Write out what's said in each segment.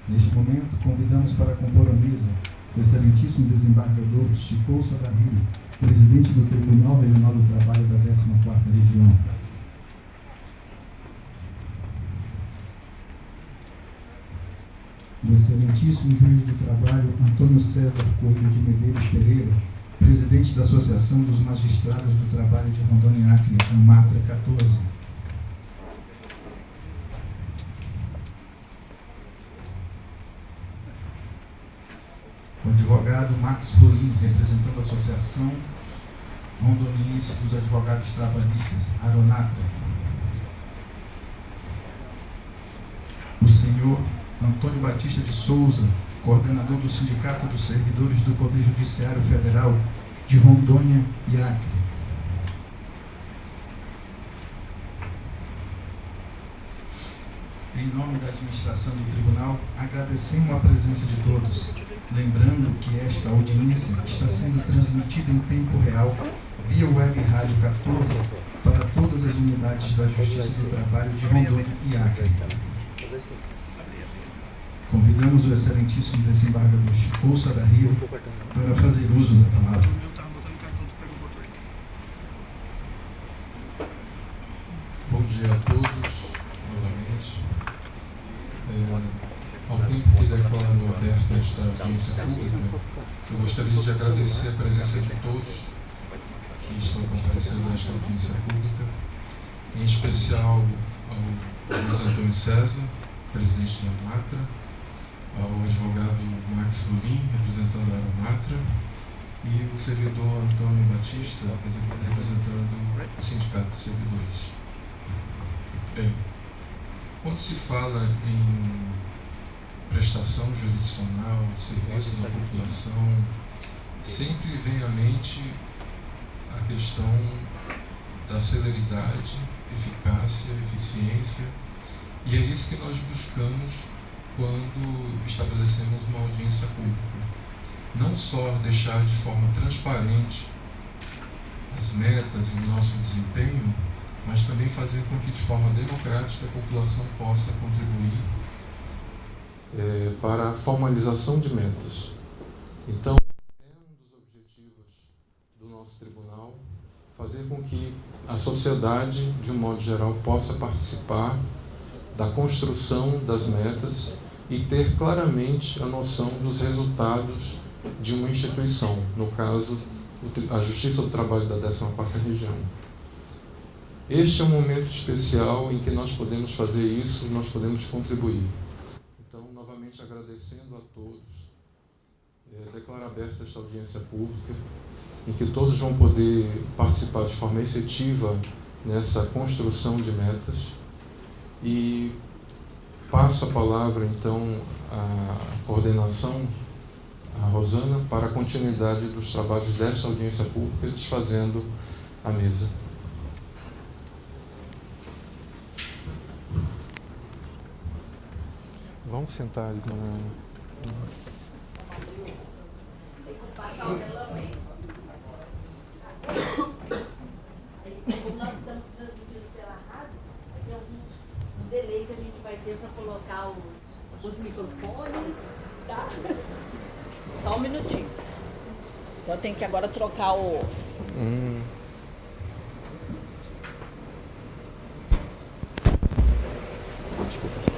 Neste momento, convidamos para compor a mesa o excelentíssimo desembargador Chico Sadarrilho, presidente do Tribunal Regional do Trabalho da 14ª Região. O excelentíssimo juiz do trabalho Antônio César Coelho de Medeiros Pereira, presidente da Associação dos Magistrados do Trabalho de Rondônia e Acre, AMATRA 14. O advogado Max Rolim, representando a Associação Rondoniense dos Advogados Trabalhistas, ARONATRA. O senhor Antônio Batista de Souza, coordenador do Sindicato dos Servidores do Poder Judiciário Federal de Rondônia e Acre. Em nome da administração do tribunal, agradecemos a presença de todos, lembrando que esta audiência está sendo transmitida em tempo real via Web Rádio 14 para todas as unidades da Justiça do Trabalho de Rondônia e Acre. Convidamos o excelentíssimo desembargador Chico Sadarrilho para fazer uso da palavra. Bom dia a todos, novamente. Ao tempo que declaro aberta esta audiência pública, eu gostaria de agradecer a presença de todos que estão comparecendo a esta audiência pública, em especial ao Luiz Antônio César, presidente da ARONATRA, ao advogado Max Rolim, representando a ARONATRA, e o servidor Antônio Batista, representando o Sindicato de Servidores. Bem, quando se fala em prestação jurisdicional, serviço da população, sempre vem à mente a questão da celeridade, eficácia, eficiência, e é isso que nós buscamos quando estabelecemos uma audiência pública. Não só deixar de forma transparente as metas e o nosso desempenho, mas também fazer com que de forma democrática a população possa contribuir para a formalização de metas. Então, é um dos objetivos do nosso tribunal fazer com que a sociedade, de um modo geral, possa participar da construção das metas e ter claramente a noção dos resultados de uma instituição, no caso, a Justiça do Trabalho da 14ª Região. Este é um momento especial em que nós podemos fazer isso, nós podemos contribuir. Então, novamente agradecendo a todos, declaro aberta esta audiência pública, em que todos vão poder participar de forma efetiva nessa construção de metas, e passo a palavra, então, à coordenação, a Rosana, para a continuidade dos trabalhos desta audiência pública, desfazendo a mesa. Vamos sentar ali na... Como nós estamos transmitindo pela rádio, tem alguns delay que a gente vai ter para colocar os microfones, tá? Só um minutinho. Então eu tenho que agora trocar o... Desculpa.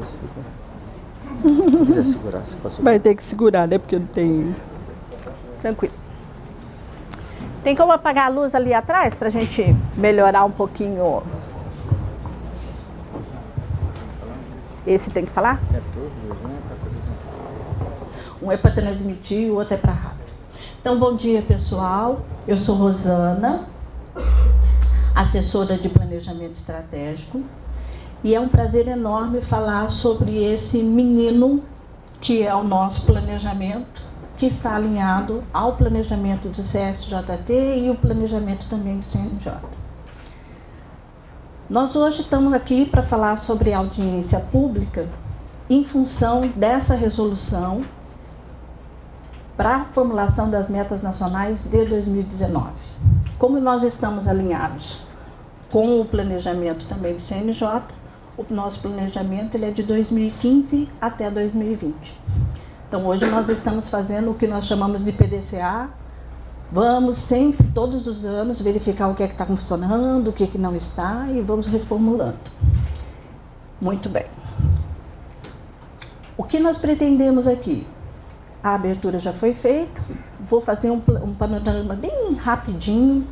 Se quiser segurar, você pode segurar. Vai ter que segurar, né? Porque não tem... Tranquilo. Tem como apagar a luz ali atrás pra gente melhorar um pouquinho? Esse tem que falar? É todos dois, né? Um é para transmitir e o outro é para rádio. Então, bom dia, pessoal. Eu sou Rosana, assessora de planejamento estratégico. E é um prazer enorme falar sobre esse menino que é o nosso planejamento, que está alinhado ao planejamento do CSJT e o planejamento também do CNJ. Nós hoje estamos aqui para falar sobre audiência pública em função dessa resolução para a formulação das metas nacionais de 2019. Como nós estamos alinhados com o planejamento também do CNJ, o nosso planejamento ele é de 2015 até 2020. Então, hoje nós estamos fazendo o que nós chamamos de PDCA. Vamos sempre, todos os anos, verificar o que é que está funcionando, o que é que não está e vamos reformulando. Muito bem. O que nós pretendemos aqui? A abertura já foi feita, vou fazer um panorama bem rapidinho,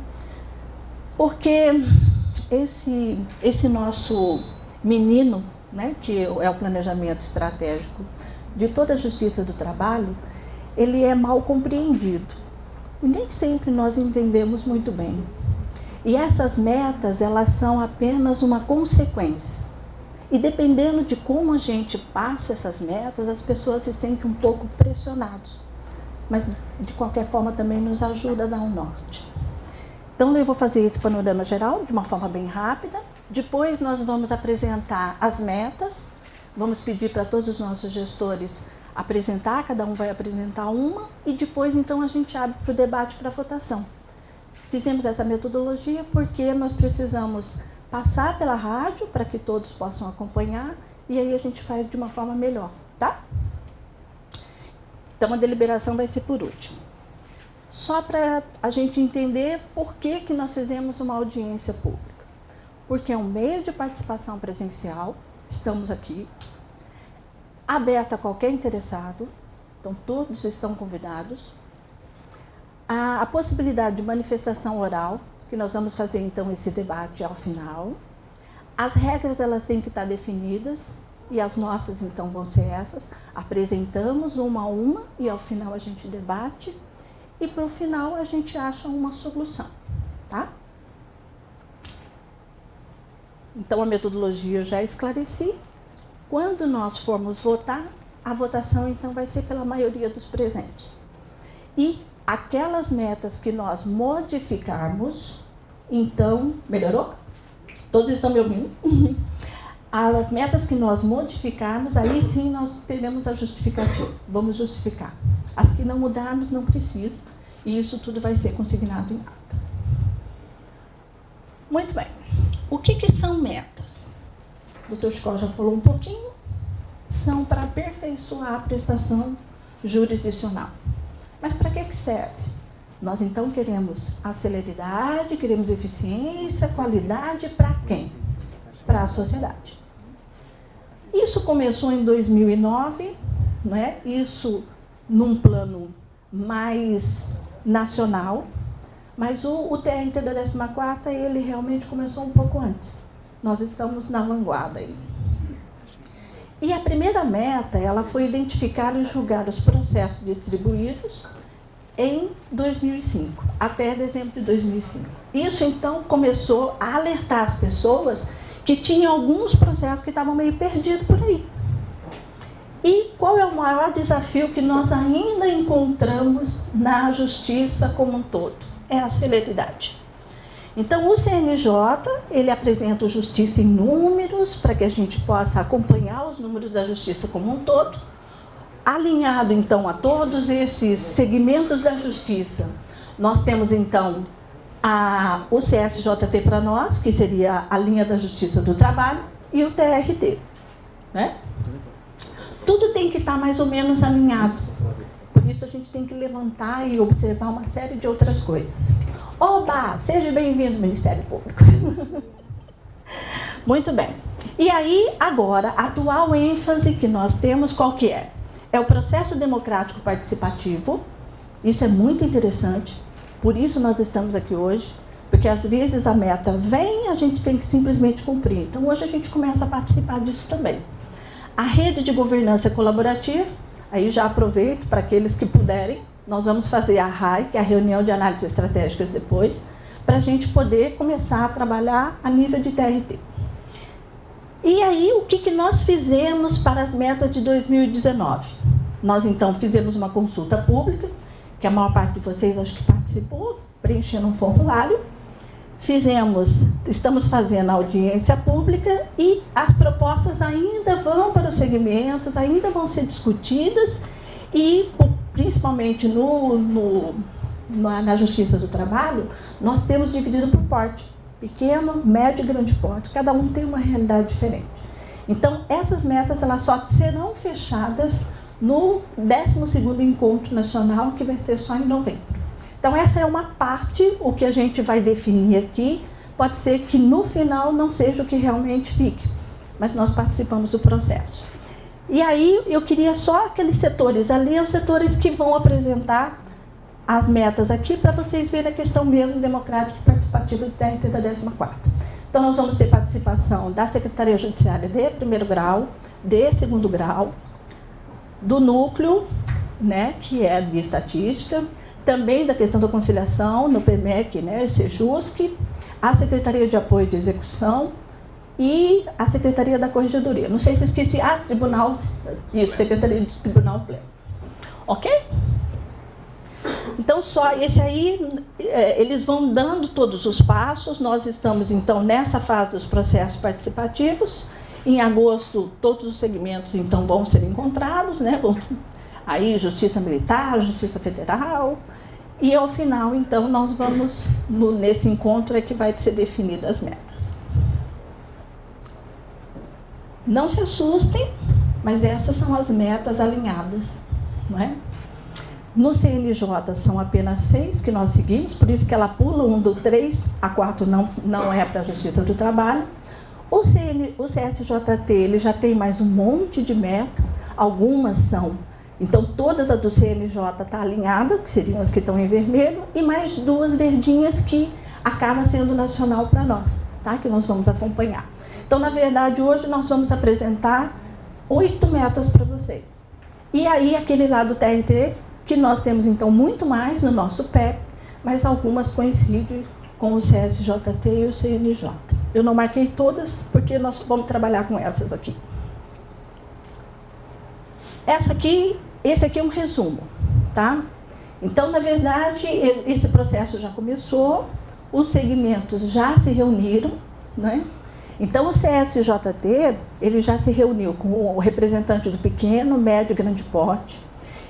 porque esse nosso menino, né, que é o planejamento estratégico de toda a Justiça do Trabalho, ele é mal compreendido. E nem sempre nós entendemos muito bem. E essas metas, elas são apenas uma consequência. E dependendo de como a gente passa essas metas, as pessoas se sentem um pouco pressionadas. Mas, de qualquer forma, também nos ajuda a dar um norte. Então, eu vou fazer esse panorama geral de uma forma bem rápida. Depois, nós vamos apresentar as metas. Vamos pedir para todos os nossos gestores apresentar, cada um vai apresentar uma. E depois, então, a gente abre para o debate, para a votação. Fizemos essa metodologia porque nós precisamos passar pela rádio para que todos possam acompanhar e aí a gente faz de uma forma melhor, tá? Então, a deliberação vai ser por último. Só para a gente entender por que nós fizemos uma audiência pública. Porque é um meio de participação presencial, estamos aqui, aberta a qualquer interessado, então todos estão convidados. A possibilidade de manifestação oral, que nós vamos fazer então esse debate ao final. As regras elas têm que estar definidas e as nossas então vão ser essas. Apresentamos uma a uma e ao final a gente debate e para o final a gente acha uma solução, tá? Então a metodologia eu já esclareci. Quando nós formos votar, a votação então vai ser pela maioria dos presentes. E aquelas metas que nós modificarmos, então, melhorou? Todos estão me ouvindo? As metas que nós modificarmos, aí sim nós teremos a justificativa, vamos justificar. As que não mudarmos, não precisa, e isso tudo vai ser consignado em ata. Muito bem. O que são metas? O Dr. Schor já falou um pouquinho. São para aperfeiçoar a prestação jurisdicional. Mas para que serve? Nós, então, queremos a celeridade, queremos eficiência, qualidade para quem? Para a sociedade. Isso começou em 2009, né? Isso num plano mais nacional, mas o TRT da 14ª, ele realmente começou um pouco antes. Nós estamos na vanguarda aí. E a primeira meta, ela foi identificar e julgar os processos distribuídos em 2005, até dezembro de 2005. Isso, então, começou a alertar as pessoas que tinham alguns processos que estavam meio perdidos por aí. E qual é o maior desafio que nós ainda encontramos na justiça como um todo? É a celeridade. Então, o CNJ, ele apresenta o Justiça em números, para que a gente possa acompanhar os números da justiça como um todo. Alinhado, então, a todos esses segmentos da justiça, nós temos, então, o CSJT para nós, que seria a linha da Justiça do Trabalho, e o TRT, né? Tudo tem que estar mais ou menos alinhado. Por isso, a gente tem que levantar e observar uma série de outras coisas. Oba! Seja bem-vindo, Ministério Público. Muito bem. E aí, agora, a atual ênfase que nós temos, qual que é? É o processo democrático participativo. Isso é muito interessante. Por isso nós estamos aqui hoje. Porque às vezes a meta vem e a gente tem que simplesmente cumprir. Então hoje a gente começa a participar disso também. A rede de governança colaborativa, aí já aproveito para aqueles que puderem, nós vamos fazer a RAI, que é a reunião de análises estratégicas depois, para a gente poder começar a trabalhar a nível de TRT. E aí, o que nós fizemos para as metas de 2019? Nós, então, fizemos uma consulta pública, que a maior parte de vocês acho que participou, preenchendo um formulário. Estamos fazendo a audiência pública e as propostas ainda vão para os segmentos, ainda vão ser discutidas e principalmente na Justiça do Trabalho, nós temos dividido por porte, pequeno, médio e grande porte, cada um tem uma realidade diferente. Então, essas metas elas só serão fechadas no 12º Encontro Nacional, que vai ser só em novembro. Então, essa é uma parte, o que a gente vai definir aqui, pode ser que no final não seja o que realmente fique, mas nós participamos do processo. E aí, eu queria só aqueles setores ali, os setores que vão apresentar as metas aqui, para vocês verem a questão mesmo democrática e participativa do TRT da 14ª. Então, nós vamos ter participação da Secretaria Judiciária de primeiro grau, de segundo grau, do núcleo, né, que é de estatística, também da questão da conciliação, no PMEC, né, Sejusc, a Secretaria de Apoio de Execução e a Secretaria da Corregedoria. Não sei se esqueci, Tribunal, isso, Secretaria de Tribunal Pleno. Ok? Então, só esse aí, eles vão dando todos os passos. Nós estamos, então, nessa fase dos processos participativos. Em agosto, todos os segmentos, então, vão ser encontrados, né? Aí, Justiça Militar, Justiça Federal. E, ao final, então, nós vamos, nesse encontro, é que vai ser definidas as metas. Não se assustem, mas essas são as metas alinhadas, não é? No CNJ são apenas 6 que nós seguimos, por isso que ela pula 1 do 3, a 4 não é para a Justiça do Trabalho. O CSJT ele já tem mais um monte de meta, algumas são. Então, todas as do CNJ está alinhada, que seriam as que estão em vermelho, e mais 2 verdinhas que acaba sendo nacional para nós, tá? Que nós vamos acompanhar. Então, na verdade, hoje nós vamos apresentar 8 metas para vocês. E aí, aquele lá do TRT, que nós temos, então, muito mais no nosso PEP, mas algumas coincidem com o CSJT e o CNJ. Eu não marquei todas, porque nós vamos trabalhar com essas aqui. Esse aqui é um resumo, tá? Então, na verdade, esse processo já começou, os segmentos já se reuniram, né? Então, o CSJT, ele já se reuniu com o representante do pequeno, médio e grande porte,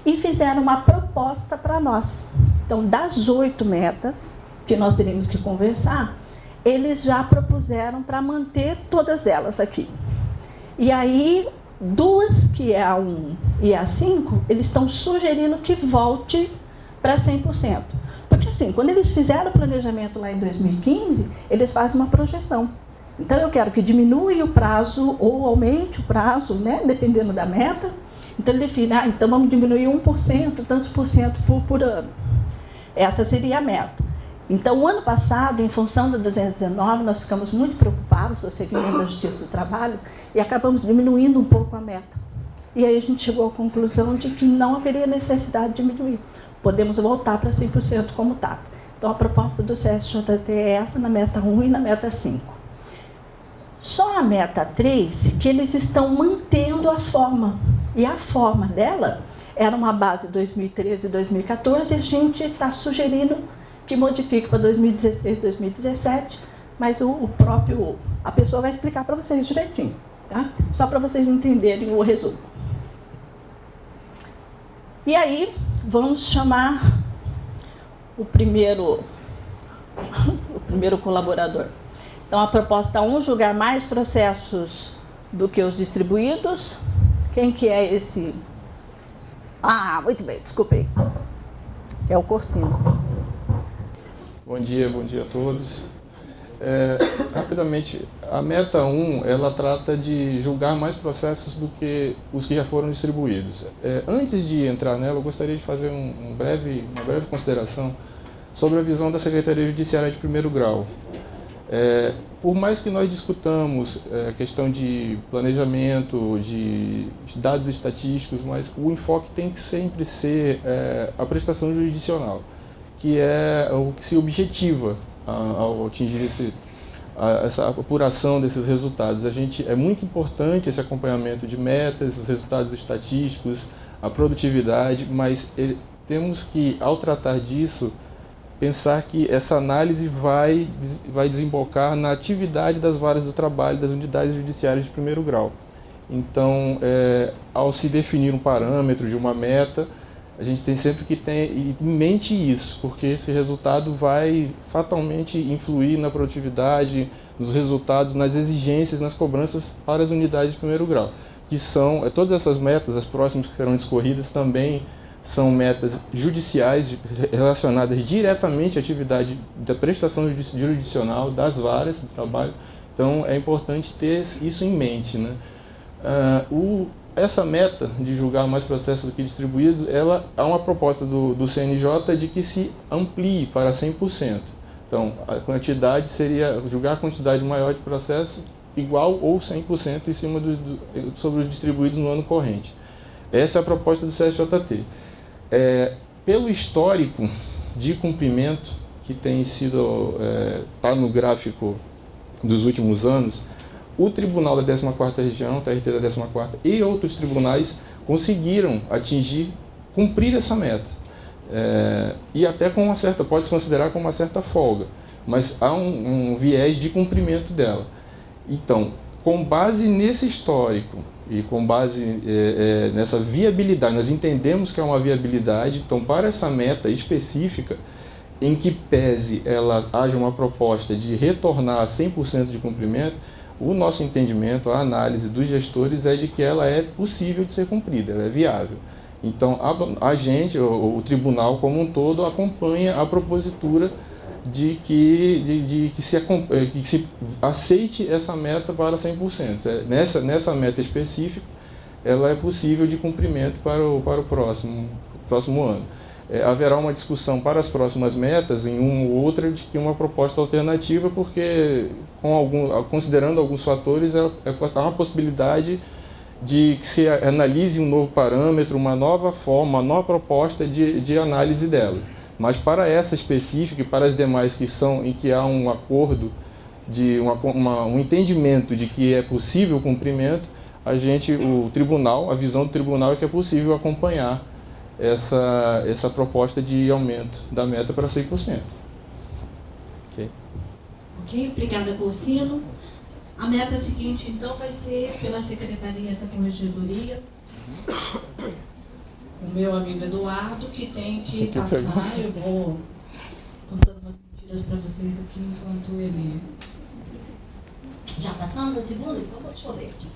e fizeram uma proposta para nós. Então, das 8 metas que nós teríamos que conversar, eles já propuseram para manter todas elas aqui. E aí, 2, que é a 1 e a 5, eles estão sugerindo que volte para 100%. Porque assim, quando eles fizeram o planejamento lá em 2015, eles fazem uma projeção. Então, eu quero que diminua o prazo ou aumente o prazo, né, dependendo da meta. Então, ele define, então vamos diminuir 1%, tantos por cento por ano. Essa seria a meta. Então, o ano passado, em função da 219, nós ficamos muito preocupados com o segmento da Justiça do Trabalho e acabamos diminuindo um pouco a meta. E aí a gente chegou à conclusão de que não haveria necessidade de diminuir. Podemos voltar para 100% como estava. Então, a proposta do CSJT é essa na meta 1 e na meta 5. Só a meta 3 que eles estão mantendo a forma. E a forma dela era uma base 2013 e 2014 e a gente está sugerindo que modifique para 2016, 2017, mas a pessoa vai explicar para vocês direitinho, tá? Só para vocês entenderem o resumo. E aí, vamos chamar o primeiro colaborador. Então, a proposta 1, julgar mais processos do que os distribuídos. Quem que é esse? Ah, muito bem, desculpei. É o Corsino. Bom dia a todos. Rapidamente, a meta 1, ela trata de julgar mais processos do que os que já foram distribuídos. Antes de entrar nela, eu gostaria de fazer uma breve consideração sobre a visão da Secretaria Judiciária de primeiro grau. Por mais que nós discutamos a questão de planejamento, de dados estatísticos, mas o enfoque tem que sempre ser a prestação jurisdicional, que é o que se objetiva ao atingir essa apuração desses resultados. É muito importante esse acompanhamento de metas, os resultados estatísticos, a produtividade, mas temos que, ao tratar disso, pensar que essa análise vai desembocar na atividade das varas do trabalho das unidades judiciárias de primeiro grau. Então, ao se definir um parâmetro de uma meta, a gente tem sempre que ter em mente isso, porque esse resultado vai fatalmente influir na produtividade, nos resultados, nas exigências, nas cobranças para as unidades de primeiro grau, que são, todas essas metas, as próximas que serão discorridas, também são metas judiciais relacionadas diretamente à atividade da prestação jurisdicional, das varas de trabalho. Então, é importante ter isso em mente, né? Essa meta de julgar mais processos do que distribuídos, ela há uma proposta do CNJ de que se amplie para 100%. Então, a quantidade seria julgar a quantidade maior de processos igual ou 100% em cima sobre os distribuídos no ano corrente. Essa é a proposta do CSJT. Pelo histórico de cumprimento que tem sido, está no gráfico dos últimos anos, o Tribunal da 14ª Região, TRT da 14ª, e outros tribunais conseguiram cumprir essa meta. E até com uma certa, pode-se considerar com uma certa folga, mas há um viés de cumprimento dela. Então, com base nesse histórico e com base nessa viabilidade, nós entendemos que é uma viabilidade, então para essa meta específica, em que pese ela haja uma proposta de retornar a 100% de cumprimento, o nosso entendimento, a análise dos gestores é de que ela é possível de ser cumprida, ela é viável. Então, a gente, o tribunal como um todo, acompanha a propositura de que se aceite essa meta para 100%. Nessa meta específica, ela é possível de cumprimento para o próximo ano. Haverá uma discussão para as próximas metas, em uma ou outra, de que uma proposta alternativa, porque, considerando alguns fatores, há uma possibilidade de que se analise um novo parâmetro, uma nova forma, uma nova proposta de análise delas. Mas para essa específica e para as demais em que há um acordo, um entendimento de que é possível o cumprimento, a visão do tribunal é que é possível acompanhar essa proposta de aumento da meta para 100%. Ok, obrigada, Corsino. A meta seguinte, então, vai ser pela Secretaria da Corregedoria, o meu amigo Eduardo, que tem que passar. Eu vou contando umas mentiras para vocês aqui enquanto ele... Já passamos a segunda? Então, deixa eu ler aqui.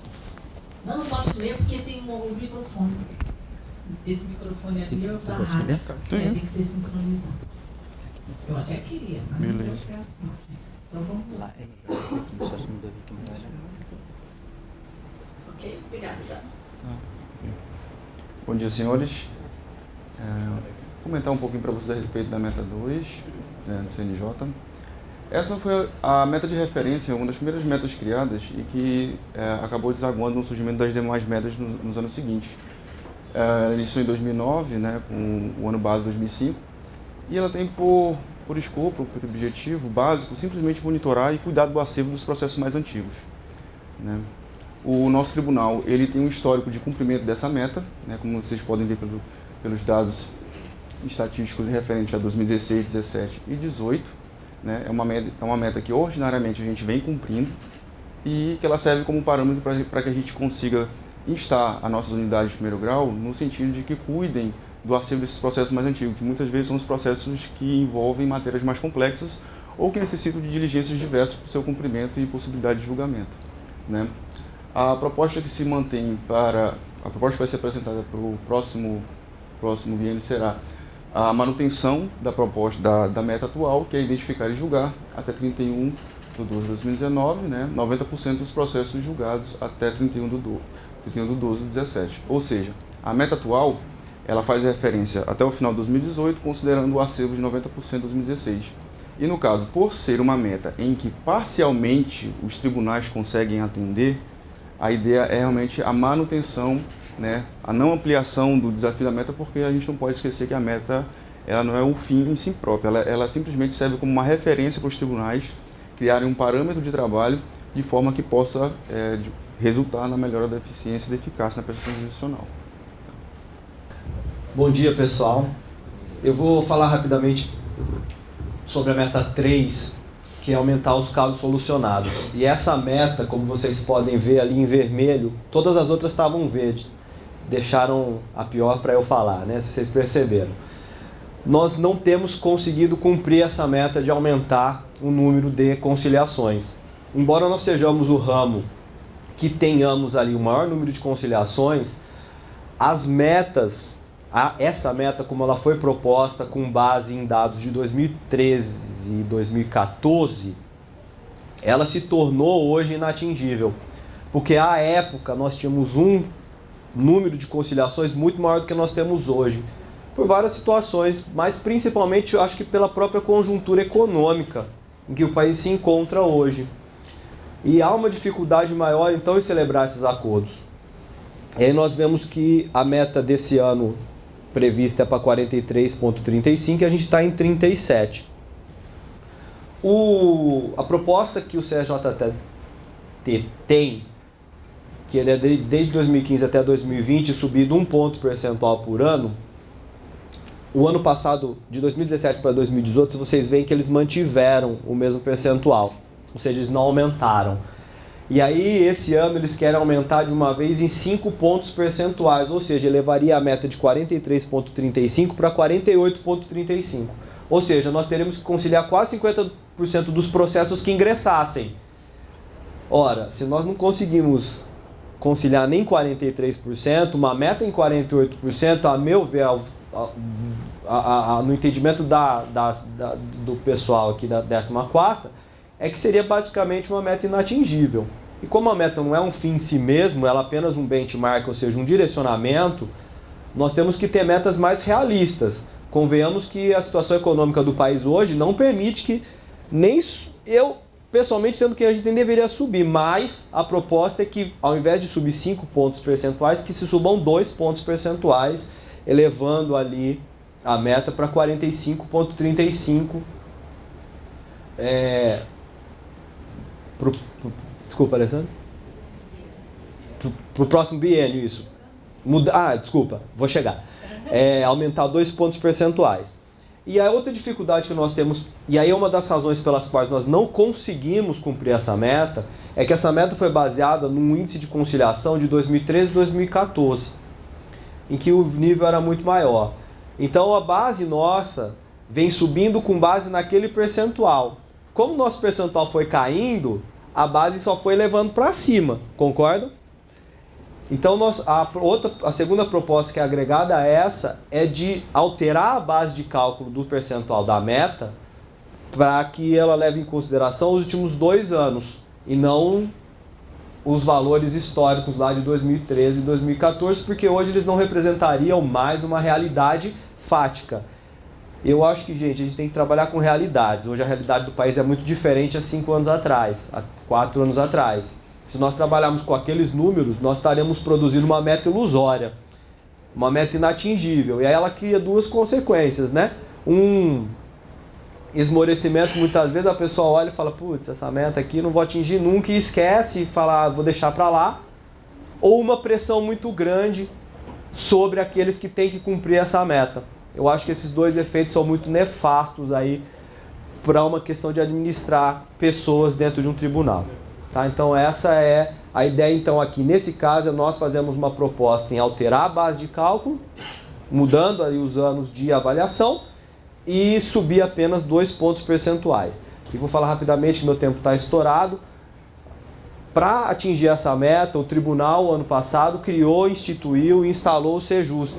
Não posso ler porque tem um microfone. Esse microfone aqui é da rádio, tem que ser sincronizado. Eu até queria, mas não deu certo. Então vamos lá. Ok, obrigada. Bom dia, senhores. Vou comentar um pouquinho para vocês a respeito da meta 2 do CNJ. Essa foi a meta de referência, uma das primeiras metas criadas e que acabou desaguando no surgimento das demais metas nos anos seguintes. Ela iniciou em 2009, né, com o ano base 2005, e ela tem por escopo, por objetivo básico, simplesmente monitorar e cuidar do acervo dos processos mais antigos, né. O nosso tribunal ele tem um histórico de cumprimento dessa meta, né, como vocês podem ver pelos dados estatísticos referentes a 2016, 2017 e 2018. Né, é uma meta que ordinariamente a gente vem cumprindo e que ela serve como parâmetro para que a gente consiga instar as nossas unidades de primeiro grau no sentido de que cuidem do acervo desses processos mais antigos, que muitas vezes são os processos que envolvem matérias mais complexas ou que necessitam de diligências diversas para o seu cumprimento e possibilidade de julgamento, né? A proposta que se mantém a proposta que vai ser apresentada para o próximo biênio será a manutenção da proposta da meta atual, que é identificar e julgar até 31 de 12 de 2019, né, 90% dos processos julgados até 31 de 12 de 2017. Ou seja, a meta atual ela faz referência até o final de 2018, considerando o acervo de 90% de 2016. E no caso, por ser uma meta em que parcialmente os tribunais conseguem atender, a ideia é realmente a manutenção, né, a não ampliação do desafio da meta, porque a gente não pode esquecer que a meta ela não é um fim em si próprio, ela simplesmente serve como uma referência para os tribunais criarem um parâmetro de trabalho de forma que possa resultar na melhora da eficiência e da eficácia na prestação jurisdicional. Bom dia, pessoal. Eu vou falar rapidamente sobre a meta 3, que é aumentar os casos solucionados. E essa meta, como vocês podem ver ali em vermelho, todas as outras estavam verde. deixaram a pior para eu falar, né? Se vocês perceberam. Nós não temos conseguido cumprir essa meta de aumentar o número de conciliações. Embora nós sejamos o ramo que tenhamos ali o maior número de conciliações, as metas, essa meta como ela foi proposta com base em dados de 2013 e 2014, ela se tornou hoje inatingível. Porque à época nós tínhamos um número de conciliações muito maior do que nós temos hoje. Por várias situações, mas principalmente eu acho que pela própria conjuntura econômica em que o país se encontra hoje. E há uma dificuldade maior então em celebrar esses acordos. E aí nós vemos que a meta desse ano prevista é para 43,35 e a gente está em 37. A proposta que o CJT tem, que ele é desde 2015 até 2020 subido 1 ponto percentual por ano, o ano passado, de 2017 para 2018, vocês veem que eles mantiveram o mesmo percentual, ou seja, eles não aumentaram. E aí, esse ano, eles querem aumentar de uma vez em 5 pontos percentuais, ou seja, elevaria a meta de 43,35 para 48,35. Ou seja, nós teremos que conciliar quase 50% dos processos que ingressassem. Ora, se nós não conseguimos conciliar nem 43%, uma meta em 48%, a meu ver, no entendimento do pessoal aqui da 14ª, é que seria basicamente uma meta inatingível. E como a meta não é um fim em si mesmo, ela é apenas um benchmark, ou seja, um direcionamento, nós temos que ter metas mais realistas. Convenhamos que a situação econômica do país hoje não permite que nem eu, pessoalmente, sendo que a gente nem deveria subir, mas a proposta é que, ao invés de subir 5 pontos percentuais, que se subam 2 pontos percentuais, elevando ali a meta para 45,35. Desculpa, Alessandro? Para o próximo biênio, isso. Desculpa, vou chegar. Aumentar 2 pontos percentuais. E a outra dificuldade que nós temos, e aí é uma das razões pelas quais nós não conseguimos cumprir essa meta, é que essa meta foi baseada num índice de conciliação de 2013 e 2014, em que o nível era muito maior. Então a base nossa vem subindo com base naquele percentual. Como o nosso percentual foi caindo, a base só foi levando para cima, concordam? Então a segunda proposta que é agregada a essa é de alterar a base de cálculo do percentual da meta para que ela leve em consideração os últimos 2 anos e não os valores históricos lá de 2013 e 2014, porque hoje eles não representariam mais uma realidade fática. Eu acho que, gente, a gente tem que trabalhar com realidades. Hoje a realidade do país é muito diferente há 5 anos atrás, há 4 anos atrás. Se nós trabalharmos com aqueles números, nós estaremos produzindo uma meta ilusória, uma meta inatingível. E aí ela cria 2 consequências, né? Um esmorecimento, muitas vezes a pessoa olha e fala, putz, essa meta aqui não vou atingir nunca, e esquece e fala, vou deixar para lá. Ou uma pressão muito grande sobre aqueles que têm que cumprir essa meta. Eu acho que esses 2 efeitos são muito nefastos aí para uma questão de administrar pessoas dentro de um tribunal. Tá? Então essa é a ideia. Então aqui nesse caso nós fazemos uma proposta em alterar a base de cálculo, mudando aí os anos de avaliação e subir apenas 2 pontos percentuais. E vou falar rapidamente que meu tempo está estourado. Para atingir essa meta, o tribunal ano passado criou, instituiu e instalou o Sejusc.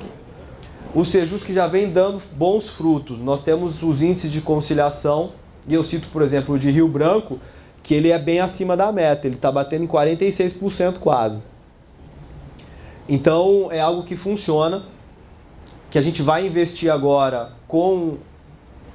O Sejusc já vem dando bons frutos. Nós temos os índices de conciliação, e eu cito, por exemplo, o de Rio Branco, que ele é bem acima da meta, ele está batendo em 46% quase. Então é algo que funciona, que a gente vai investir agora com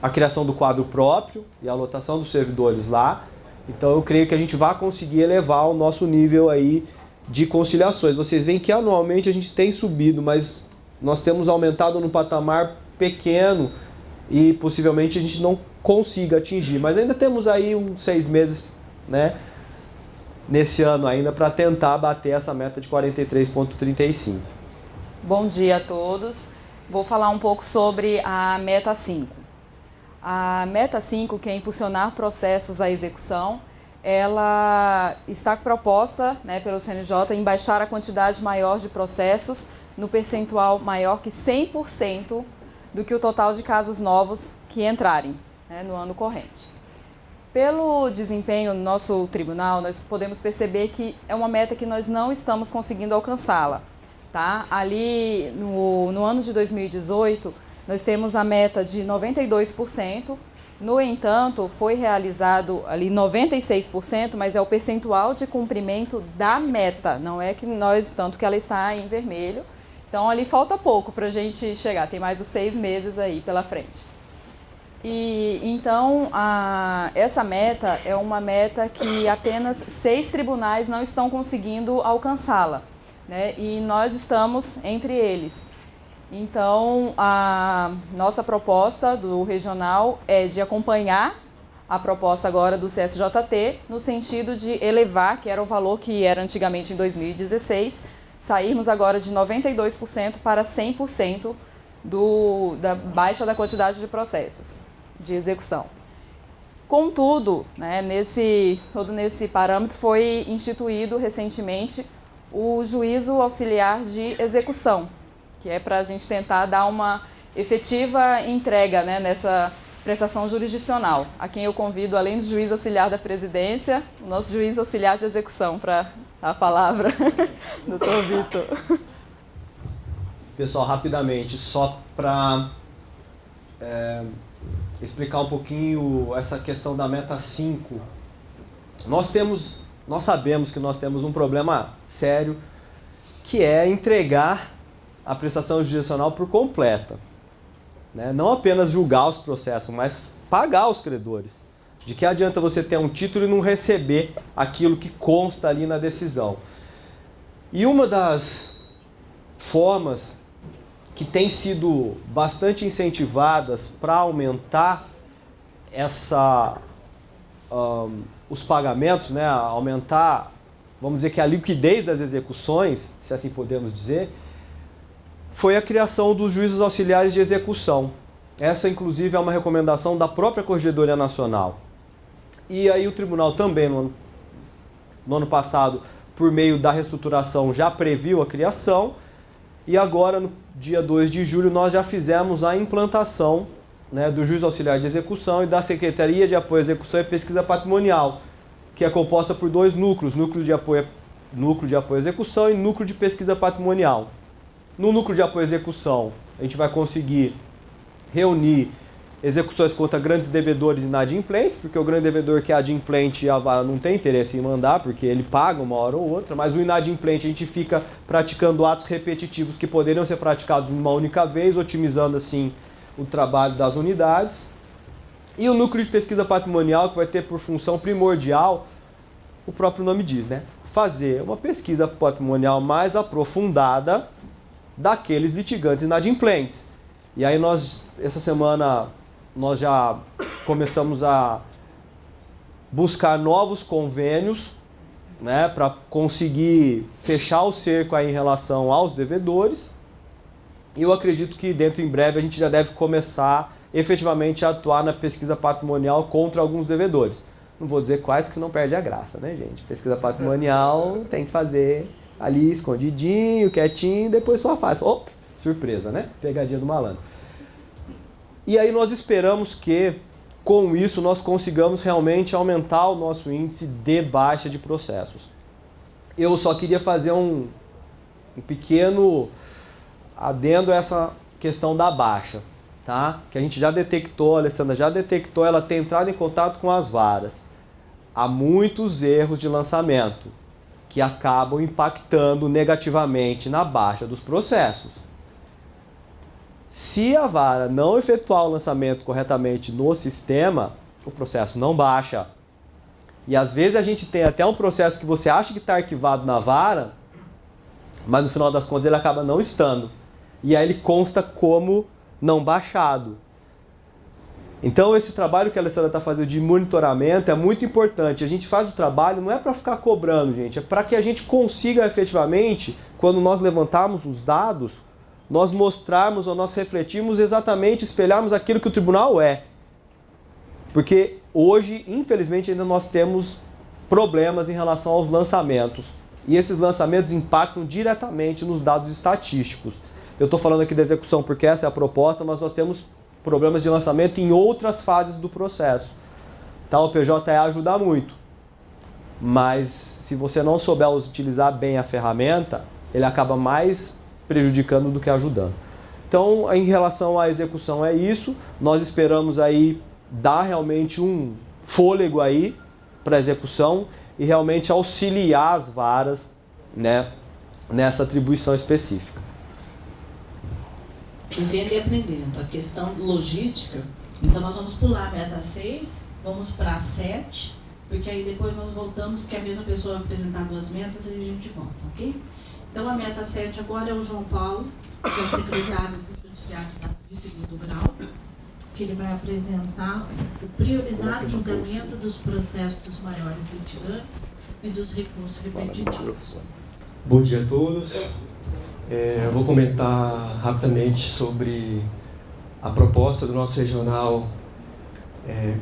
a criação do quadro próprio e a lotação dos servidores lá. Então eu creio que a gente vai conseguir elevar o nosso nível aí de conciliações. Vocês veem que anualmente a gente tem subido, mas nós temos aumentado num patamar pequeno e possivelmente a gente não consiga atingir. Mas ainda temos aí uns 6 meses, né, nesse ano ainda para tentar bater essa meta de 43,35. Bom dia a todos. Vou falar um pouco sobre a meta 5. A meta 5, que é impulsionar processos à execução, ela está proposta, né, pelo CNJ em baixar a quantidade maior de processos no percentual maior que 100% do que o total de casos novos que entrarem, né, no ano corrente. Pelo desempenho no nosso tribunal, nós podemos perceber que é uma meta que nós não estamos conseguindo alcançá-la. Tá? Ali no ano de 2018, nós temos a meta de 92%, no entanto, foi realizado ali 96%, mas é o percentual de cumprimento da meta, não é que nós, tanto que ela está em vermelho. Então ali falta pouco para a gente chegar, tem mais os 6 meses aí pela frente. E então essa meta é uma meta que apenas 6 tribunais não estão conseguindo alcançá-la, né? E nós estamos entre eles. Então a nossa proposta do regional é de acompanhar a proposta agora do CSJT no sentido de elevar, que era o valor que era antigamente em 2016, sairmos agora de 92% para 100% da baixa da quantidade de processos de execução. Contudo, né, todo nesse parâmetro foi instituído recentemente o juízo auxiliar de execução, que é para a gente tentar dar uma efetiva entrega, né, nessa prestação jurisdicional, a quem eu convido, além do juiz auxiliar da presidência, o nosso juiz auxiliar de execução, para a palavra, doutor Vitor. Pessoal, rapidamente, só para explicar um pouquinho essa questão da meta 5. Nós sabemos que nós temos um problema sério, que é entregar a prestação jurisdicional por completa. Né? Não apenas julgar os processos, mas pagar os credores. De que adianta você ter um título e não receber aquilo que consta ali na decisão? E uma das formas que tem sido bastante incentivadas para aumentar os pagamentos, né, aumentar, vamos dizer que a liquidez das execuções, se assim podemos dizer, foi a criação dos juízos auxiliares de execução. Essa, inclusive, é uma recomendação da própria Corregedoria Nacional. E aí o tribunal também, no ano passado, por meio da reestruturação, já previu a criação. E agora, no dia 2 de julho, nós já fizemos a implantação, né, do juiz auxiliar de execução e da Secretaria de Apoio à Execução e Pesquisa Patrimonial, que é composta por 2 núcleos, núcleo de apoio à execução e núcleo de pesquisa patrimonial. No núcleo de apoio à execução, a gente vai conseguir reunir execuções contra grandes devedores inadimplentes, porque o grande devedor que é adimplente, a vara não tem interesse em mandar, porque ele paga uma hora ou outra, mas o inadimplente a gente fica praticando atos repetitivos que poderiam ser praticados uma única vez, otimizando assim o trabalho das unidades. E o núcleo de pesquisa patrimonial, que vai ter por função primordial, o próprio nome diz, né? Fazer uma pesquisa patrimonial mais aprofundada daqueles litigantes inadimplentes. E aí essa semana, nós já começamos a buscar novos convênios, né, para conseguir fechar o cerco aí em relação aos devedores. E eu acredito que dentro em breve a gente já deve começar efetivamente a atuar na pesquisa patrimonial contra alguns devedores. Não vou dizer quais, que senão perde a graça, né, gente? Pesquisa patrimonial tem que fazer ali escondidinho, quietinho, depois só faz. Oh, surpresa, né? Pegadinha do malandro. E aí nós esperamos que, com isso, nós consigamos realmente aumentar o nosso índice de baixa de processos. Eu só queria fazer um pequeno adendo a essa questão da baixa, tá? Que a gente já detectou, a Alessandra já detectou, ela tem entrado em contato com as varas. Há muitos erros de lançamento que acabam impactando negativamente na baixa dos processos. Se a vara não efetuar o lançamento corretamente no sistema, o processo não baixa. E às vezes a gente tem até um processo que você acha que está arquivado na vara, mas no final das contas ele acaba não estando. E aí ele consta como não baixado. Então esse trabalho que a Alessandra está fazendo de monitoramento é muito importante. A gente faz o trabalho não é para ficar cobrando, gente, é para que a gente consiga efetivamente, quando nós levantarmos os dados, nós mostrarmos ou nós refletirmos exatamente, espelharmos aquilo que o tribunal é. Porque hoje, infelizmente, ainda nós temos problemas em relação aos lançamentos. E esses lançamentos impactam diretamente nos dados estatísticos. Eu estou falando aqui da execução porque essa é a proposta, mas nós temos problemas de lançamento em outras fases do processo. Tá? O PJE ajuda muito, mas se você não souber utilizar bem a ferramenta, ele acaba mais prejudicando do que ajudando. Então, em relação à execução é isso. Nós esperamos aí dar realmente um fôlego aí para a execução e realmente auxiliar as varas, né, nessa atribuição específica. Vendo e aprendendo. A questão logística, então nós vamos pular a meta 6, vamos para a 7, porque aí depois nós voltamos, que a mesma pessoa vai apresentar 2 metas e a gente volta, ok? Então a meta 7 agora é o João Paulo, que é o secretário do Judiciário de 2º grau, que ele vai apresentar o priorizar o julgamento dos processos dos maiores litigantes e dos recursos repetitivos. Bom dia a todos. Eu vou comentar rapidamente sobre a proposta do nosso regional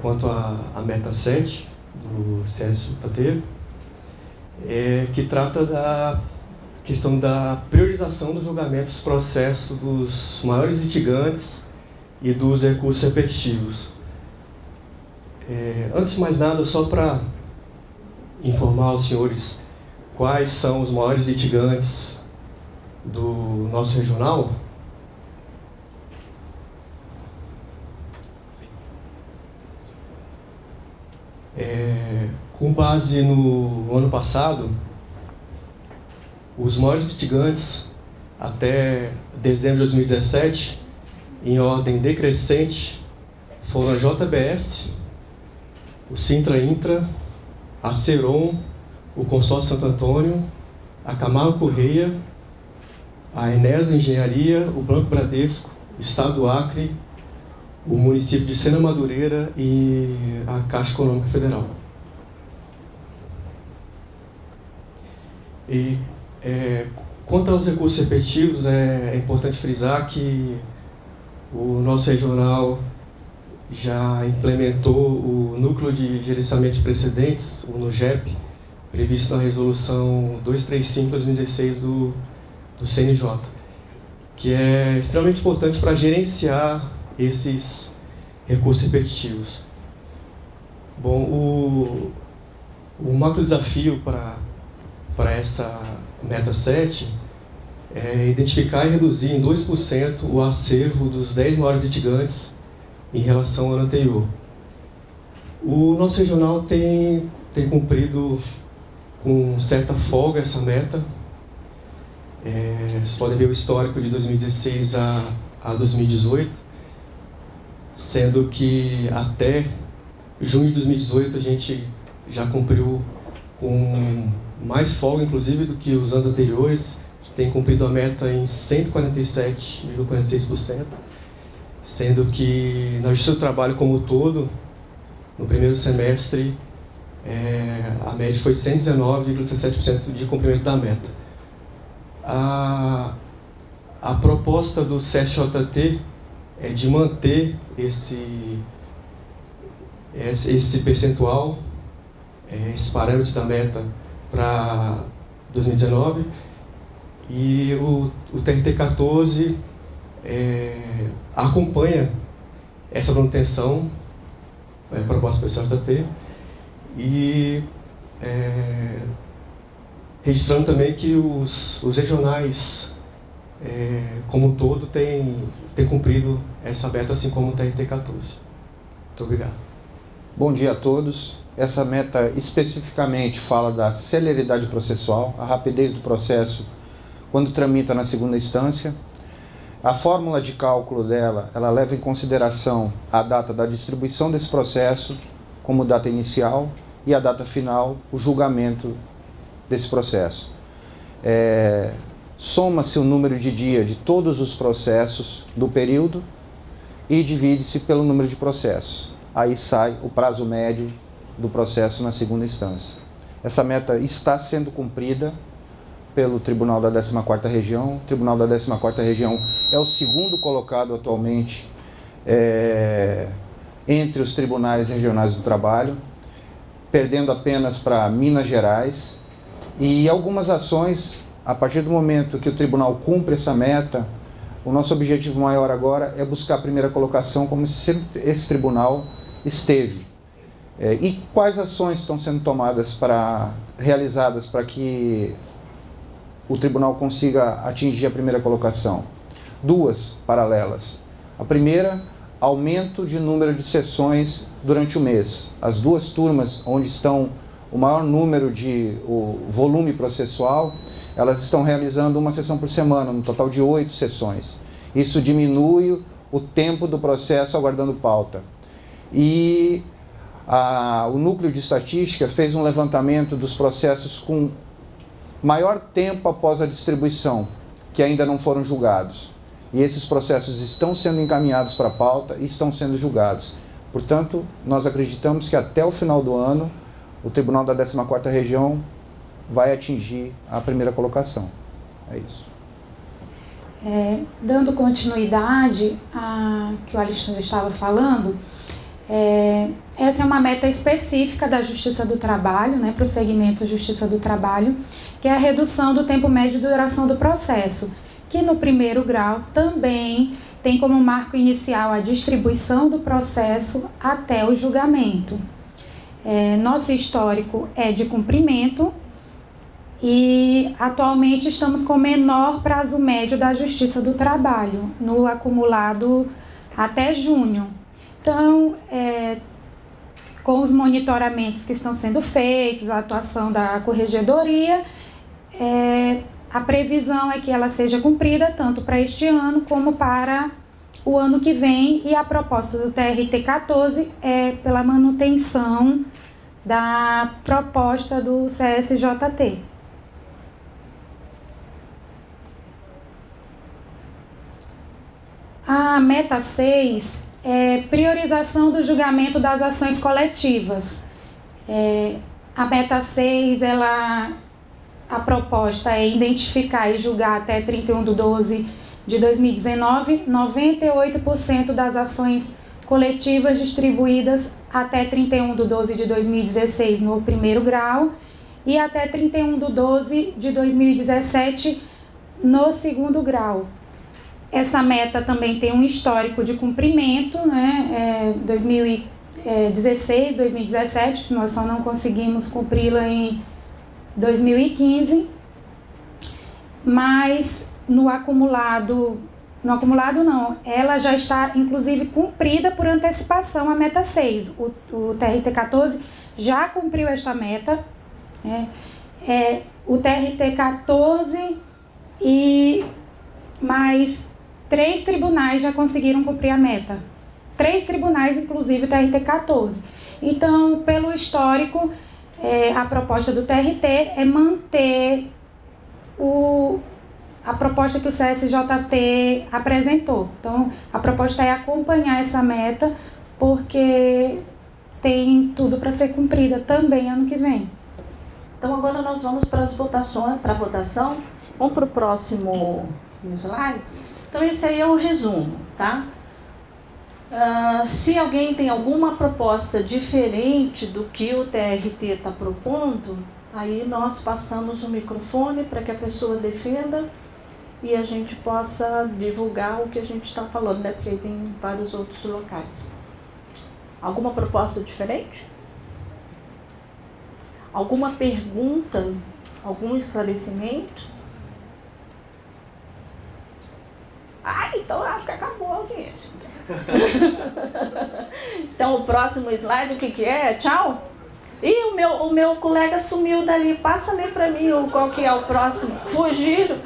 quanto à meta 7 do CSJT, que trata da questão da priorização do julgamento dos processos dos maiores litigantes e dos recursos repetitivos. Antes de mais nada, só para informar aos senhores quais são os maiores litigantes do nosso regional. Com base no ano passado, os maiores litigantes até dezembro de 2017, em ordem decrescente, foram a JBS, o Sintra Intra, a Ceron, o Consórcio Santo Antônio, a Camargo Correia, a Enesa Engenharia, o Banco Bradesco, o Estado do Acre, o município de Sena Madureira e a Caixa Econômica Federal. E quanto aos recursos repetitivos, é importante frisar que o nosso regional já implementou o Núcleo de Gerenciamento de Precedentes, o NUGEP, previsto na Resolução 235/2016 do CNJ, que é extremamente importante para gerenciar esses recursos repetitivos. Bom, o macro desafio para essa meta 7 é identificar e reduzir em 2% o acervo dos 10 maiores litigantes em relação ao ano anterior. O nosso regional tem cumprido com certa folga essa meta. Vocês podem ver o histórico de 2016 a 2018, sendo que até junho de 2018 a gente já cumpriu com mais folga, inclusive, do que os anos anteriores. Tem cumprido a meta em 147,46%, sendo que na Justiça do Trabalho como um todo, no primeiro semestre, a média foi 119,17% de cumprimento da meta. A proposta do CSJT é de manter esse percentual, esses parâmetros da meta para 2019, e o TRT14 acompanha essa manutenção proposta pelo CSJT e registrando também que os regionais como um todo têm cumprido essa meta, assim como o TRT14. Muito obrigado. Bom dia a todos. Essa meta especificamente fala da celeridade processual, a rapidez do processo quando tramita na segunda instância. A fórmula de cálculo dela, ela leva em consideração a data da distribuição desse processo como data inicial e a data final, o julgamento desse processo. Soma-se o número de dia de todos os processos do período e divide-se pelo número de processos. Aí sai o prazo médio do processo na segunda instância. Essa meta está sendo cumprida pelo Tribunal da 14ª Região. O Tribunal da 14ª Região é o segundo colocado atualmente entre os tribunais regionais do trabalho, perdendo apenas para Minas Gerais E algumas ações, a partir do momento que o tribunal cumpre essa meta, o nosso objetivo maior agora é buscar a primeira colocação, como sempre esse tribunal esteve. E quais ações estão sendo tomadas realizadas para que o tribunal consiga atingir a primeira colocação? Duas paralelas. A primeira, aumento de número de sessões durante o mês. As duas turmas onde estão o maior número o volume processual, elas estão realizando uma sessão por semana, no total de 8 sessões. Isso diminui o tempo do processo aguardando pauta. E o Núcleo de Estatística fez um levantamento dos processos com maior tempo após a distribuição, que ainda não foram julgados. E esses processos estão sendo encaminhados para a pauta e estão sendo julgados. Portanto, nós acreditamos que até o final do ano, o Tribunal da 14ª Região vai atingir a primeira colocação. É isso. Dando continuidade a que o Alexandre estava falando, essa é uma meta específica da Justiça do Trabalho, né, para o segmento Justiça do Trabalho, que é a redução do tempo médio de duração do processo, que no primeiro grau também tem como marco inicial a distribuição do processo até o julgamento. Nosso histórico é de cumprimento e atualmente estamos com o menor prazo médio da Justiça do Trabalho, no acumulado até junho. Então, com os monitoramentos que estão sendo feitos, a atuação da Corregedoria, a previsão é que ela seja cumprida tanto para este ano como para o ano que vem, e a proposta do TRT 14 é pela manutenção da proposta do CSJT. A meta 6 é priorização do julgamento das ações coletivas. A meta 6, a proposta é identificar e julgar até 31/12/2019 98% das ações coletivas distribuídas até 31/12/2016 no primeiro grau e até 31/12/2017 no segundo grau. Essa meta também tem um histórico de cumprimento, né? 2016, 2017, que nós só não conseguimos cumpri-la em 2015, mas no acumulado não, ela já está inclusive cumprida por antecipação a meta 6. O TRT 14 já cumpriu esta meta, o TRT 14 e mais 3 tribunais já conseguiram cumprir a meta. 3 tribunais, inclusive o TRT 14. Então, pelo histórico, a proposta do TRT é manter a proposta que o CSJT apresentou. Então, a proposta é acompanhar essa meta, porque tem tudo para ser cumprida também ano que vem. Então, agora nós vamos para as votações, para a votação. Vamos para o próximo slide. Então, esse aí é o resumo, tá? Se alguém tem alguma proposta diferente do que o TRT está propondo, aí nós passamos o microfone para que a pessoa defenda e a gente possa divulgar o que a gente está falando, né? Porque aí tem vários outros locais. Alguma proposta diferente? Alguma pergunta? Algum esclarecimento? Então acho que acabou a audiência. Então, o próximo slide, o que é? Tchau? Ih, o meu colega sumiu dali. Passa ali para mim qual que é o próximo. Fugiram.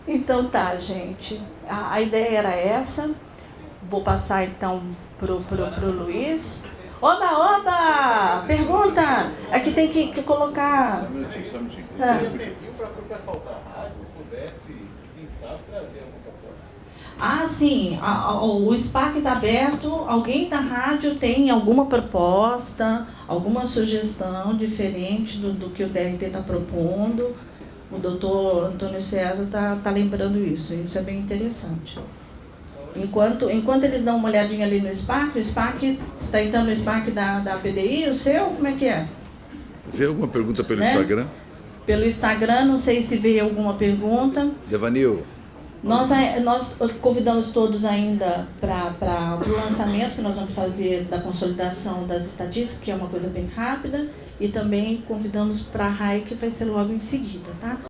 Então tá, gente. A ideia era essa. Vou passar então pro Luiz. Oba! Pergunta! Aqui tem que colocar... Só um minutinho. Viu para o pessoal da rádio pudesse, quem sabe, trazer uma proposta? Sim. O SPAC está aberto. Alguém da rádio tem alguma proposta, alguma sugestão diferente do que o TRT está propondo? O doutor Antônio César está lembrando isso. Isso é bem interessante. Enquanto eles dão uma olhadinha ali no SPAC, o SPAC está entrando no SPAC da PDI, o seu, como é que é? Vê alguma pergunta pelo Né? Instagram? Pelo Instagram, não sei se veio alguma pergunta. Devanil. Nós convidamos todos ainda para o lançamento que nós vamos fazer da consolidação das estatísticas, que é uma coisa bem rápida, e também convidamos para a RAI, que vai ser logo em seguida, tá?